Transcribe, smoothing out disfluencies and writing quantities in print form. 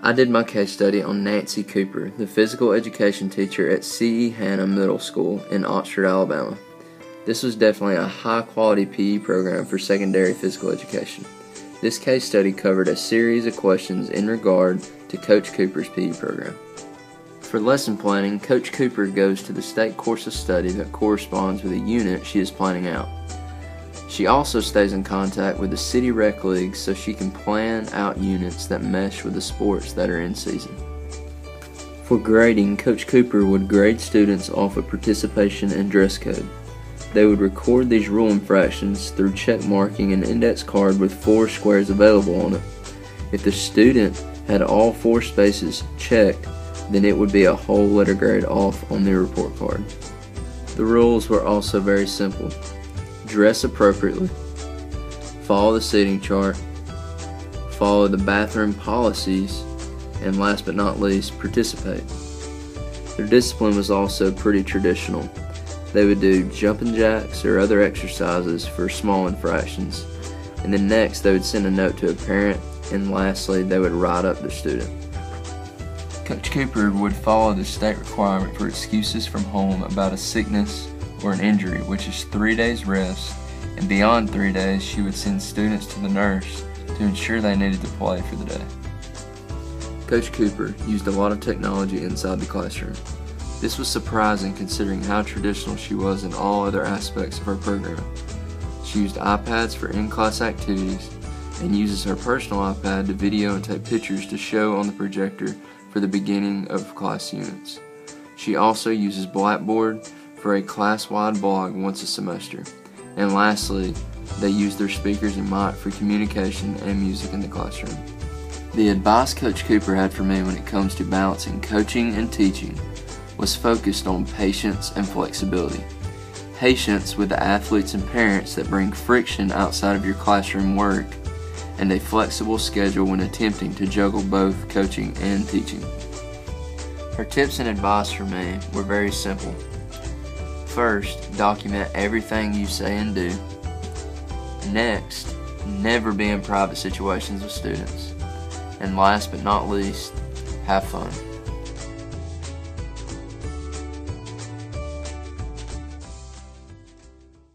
I did my case study on Nancy Cooper, the physical education teacher at C.E. Hanna Middle School in Oxford, Alabama. This was definitely a high-quality PE program for secondary physical education. This case study covered a series of questions in regard to Coach Cooper's PE program. For lesson planning, Coach Cooper goes to the state course of study that corresponds with a unit she is planning out. She also stays in contact with the city rec leagues so she can plan out units that mesh with the sports that are in season. For grading, Coach Cooper would grade students off of participation and dress code. They would record these rule infractions through check marking an index card with 4 squares available on it. If the student had all 4 spaces checked, then it would be a whole letter grade off on the report card. The rules were also very simple. Dress appropriately, follow the seating chart, follow the bathroom policies, and last but not least, participate. Their discipline was also pretty traditional. They would do jumping jacks or other exercises for small infractions, and then next they would send a note to a parent, and lastly they would write up the student. Coach Cooper would follow the state requirement for excuses from home about a sickness or an injury, which is 3 days rest, and beyond 3 days she would send students to the nurse to ensure they needed to play for the day. Coach Cooper used a lot of technology inside the classroom. This was surprising considering how traditional she was in all other aspects of her program. She used iPads for in-class activities and uses her personal iPad to video and take pictures to show on the projector for the beginning of class units. She also uses Blackboard for a class-wide blog once a semester. And lastly, they use their speakers and mic for communication and music in the classroom. The advice Coach Cooper had for me when it comes to balancing coaching and teaching was focused on patience and flexibility. Patience with the athletes and parents that bring friction outside of your classroom work, and a flexible schedule when attempting to juggle both coaching and teaching. Her tips and advice for me were very simple. First, document everything you say and do. Next, never be in private situations with students. And last but not least, have fun.